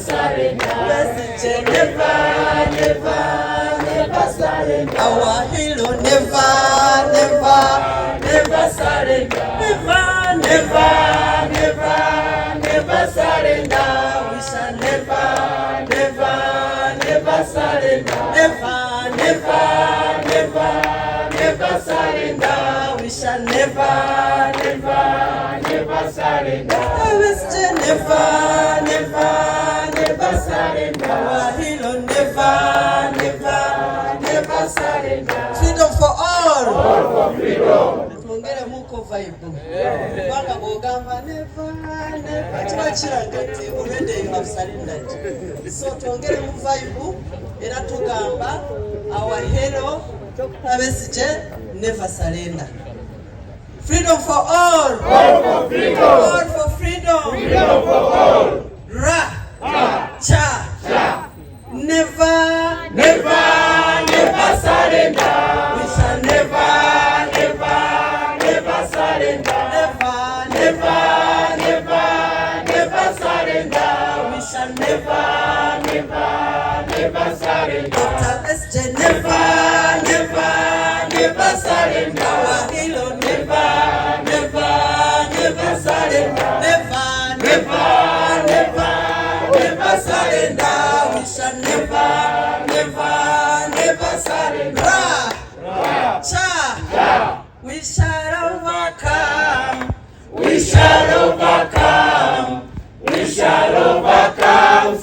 surrender. Besigye, never, never, never surrender. Our hero, never, never, never surrender. Never, never, never, never surrender. We shall never, never, never surrender. Never, never, never, never surrender. We shall never, never, never surrender. Besigye, never, never, never surrender. Our hero, never, never, never surrender. Freedom for all. All for freedom. Tuongere muko vibe. Banga bogamba never, never. Twachirangati already you have surrendered. So tuongere mu vibe era tugamba our hero Dr. Besigye never surrender. Freedom for all. All for freedom. All for freedom. Freedom for all. Ra. Cha. Never, never, never surrender. We shall never, never, never surrender. Never, never, never, never surrender. We shall never, never, never surrender. Dr. Besigye, never, never, never surrender. Our hero, never, never, never surrender. Never, never, never, never surrender. We shall never, never, never surrender. Cha. We shall overcome. We shall overcome. We shall overcome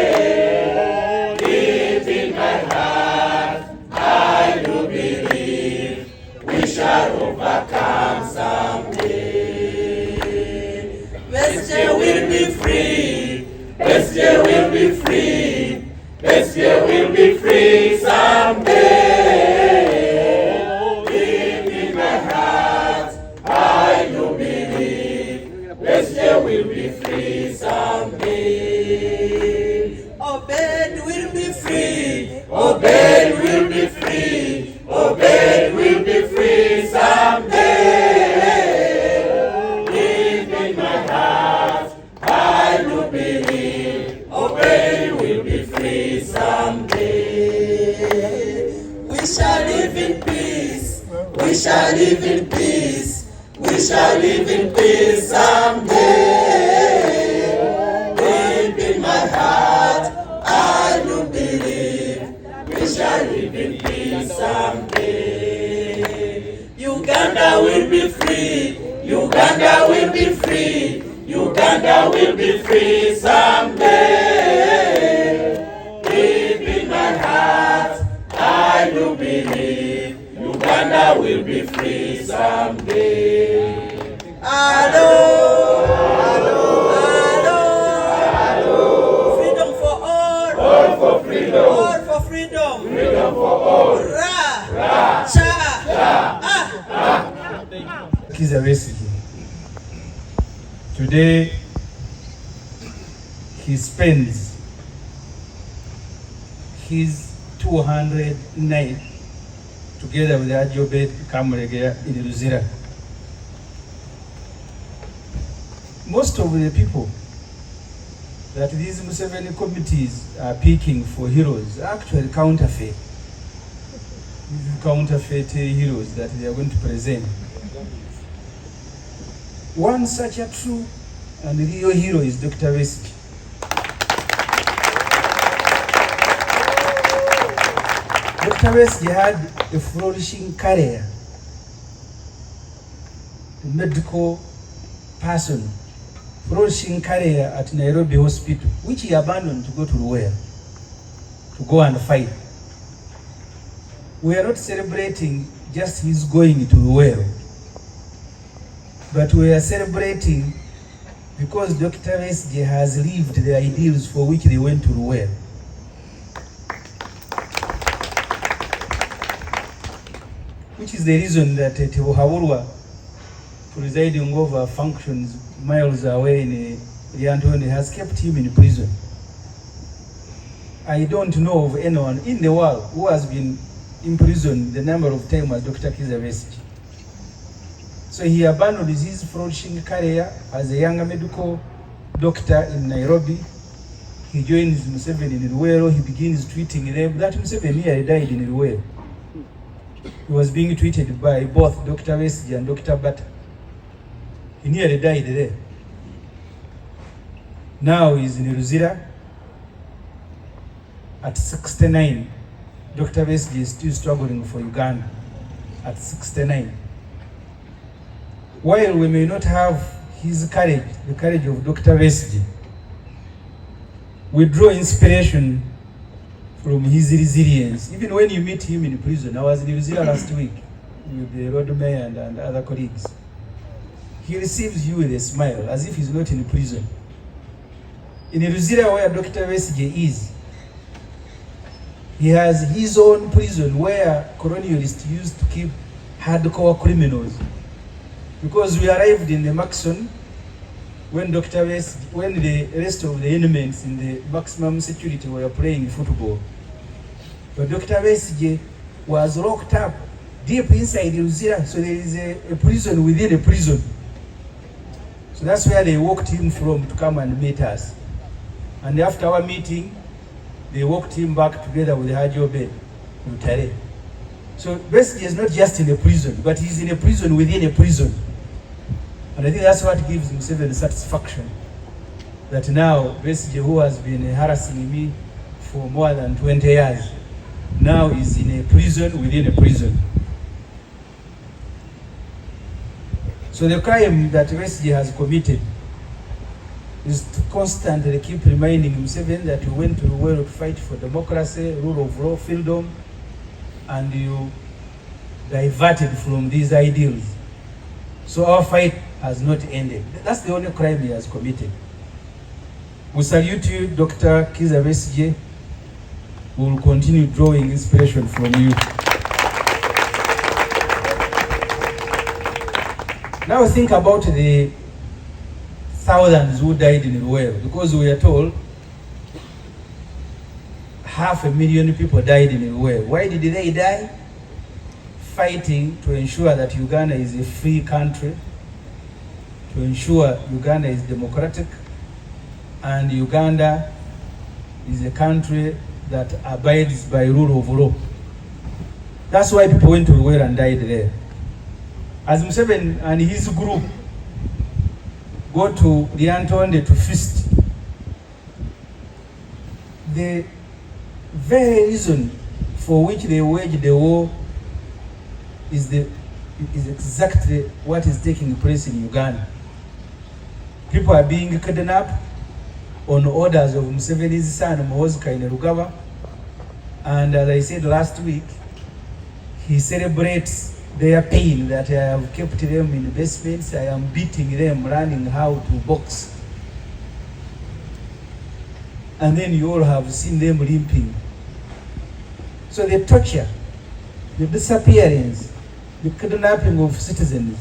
someday. Deep in my heart, I do believe we shall overcome someday. Besigye will be free. Besigye will be free. Besigye will be free someday. Deep in my heart, I do believe Besigye will be free someday. Obed will be free. Obed will be free. Obed will be free someday. Deep in my heart, I do believe Obed will be free someday. We shall live in peace. We shall live in peace. We shall live in peace someday. Deep in my heart, I do believe we shall live in peace someday. Uganda will be free. Uganda will be free. Uganda will be free someday. Deep in my heart, I do believe Uganda will be free someday. Hello, hello, hello. Freedom for all. All for freedom. All for freedom. Freedom for all. Ra. Cha. Kizza Besigye. Today, he spends his 200 night together with Ajobet Kamuregera in Luzira. Most of the people that these Museveni committees are picking for heroes are actually counterfeit. These counterfeit heroes that they are going to present. One such a true and real hero is Dr. Besigye. Dr. Besigye had a flourishing career, a medical person, flourishing career at Nairobi Hospital, which he abandoned to go to Luweero, to go and fight. We are not celebrating just his going to Luweero, but we are celebrating because Dr. Besigye has lived the ideals for which they went to Luweero. Which is the reason that Tibuhaburwa, presiding over functions miles away in Yantoni, has kept him in prison. I don't know of anyone in the world who has been imprisoned the number of times as Dr. Kizza Besigye. So he abandoned his flourishing career as a young medical doctor in Nairobi. He joins Museveni in Luwero. He begins treating them. That Museveni nearly died in Luwero. He was being treated by both Dr. Besigye and Dr. Bata. He nearly died there. Now he's in Luzira at 69. Dr. Besigye is still struggling for Uganda at 69. While we may not have his courage, the courage of Dr. Besigye, we draw inspiration from his resilience. Even when you meet him in prison, I was in Luzira last week with the road mayor and other colleagues. He receives you with a smile as if he's not in prison. In Luzira, where Dr. Besigye is, he has his own prison where colonialists used to keep hardcore criminals. Because we arrived in the Maxon when when the rest of the inmates in the maximum security were playing football. But Dr. Besigye was locked up deep inside Luzira, so there is a prison within a prison. So that's where they walked him from to come and meet us. And after our meeting, they walked him back together with Hajobe Mutare. So Besigye is not just in a prison, but he's in a prison within a prison. And I think that's what gives Museveni satisfaction. That now Besigye, who has been harassing me for more than 20 years, now is in a prison within a prison. So the crime that Besigye has committed is to constantly keep reminding Museveni that you went to the world to fight for democracy, rule of law, freedom, and you diverted from these ideals. So our fight has not ended. That's the only crime he has committed. We salute you, Dr. Kizza Besigye. We will continue drawing inspiration from you. Now think about the thousands who died in Luwero, because we are told 500,000 people died in Luwero. Why did they die? Fighting to ensure that Uganda is a free country, to ensure Uganda is democratic, and Uganda is a country that abides by rule of law. That's why people went to Luwero and died there. As Museveni and his group go to the Antonde to feast, the very reason for which they waged the war is exactly what is taking place in Uganda. People are being kidnapped on orders of Museveni's son, Muhoozi Kainerugaba. And as I said last week, he celebrates their pain that I have kept them in basements, I am beating them, learning how to box. And then you all have seen them limping. So the torture, the disappearance, the kidnapping of citizens,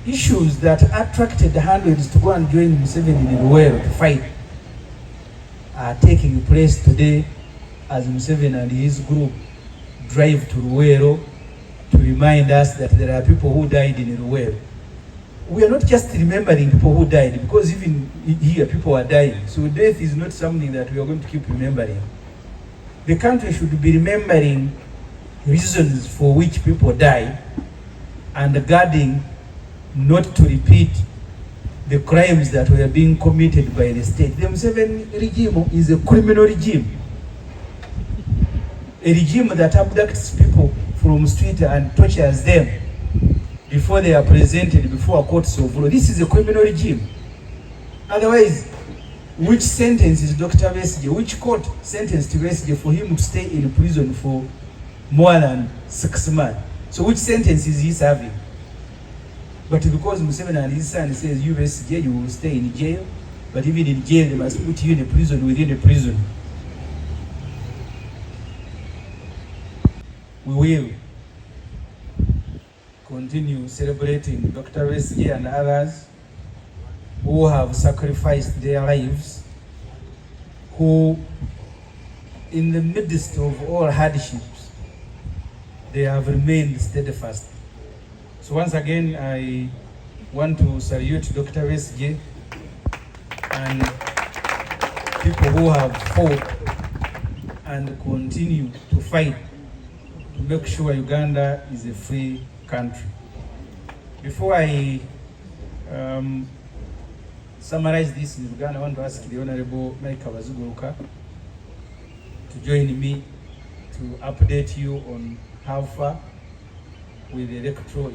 issues that attracted hundreds to go and join Museveni in Luwero to fight, are taking place today as Museveni and his group drive to Luwero to remind us that there are people who died in Luwero. We are not just remembering people who died, because even here people are dying. So death is not something that we are going to keep remembering. The country should be remembering reasons for which people die and guarding not to repeat the crimes that were being committed by the state. The Museveni regime is a criminal regime. A regime that abducts people from street and tortures them before they are presented before courts of law. This is a criminal regime. Otherwise, which sentence is Dr. Besigye? Which court sentenced Besigye for him to stay in prison for more than 6 months? So which sentence is he serving? But because Museveni and his son says, you Besigye, you will stay in jail, but even in jail they must put you in a prison within a prison. We will continue celebrating Dr. Besigye and others who have sacrificed their lives, who in the midst of all hardships, they have remained steadfast. So once again, I want to salute Dr. Besigye and people who have fought and continue to fight to make sure Uganda is a free country. Before I summarize this in Uganda, I want to ask the Honorable Mike Bazuguluka to join me to update you on how far with the electoral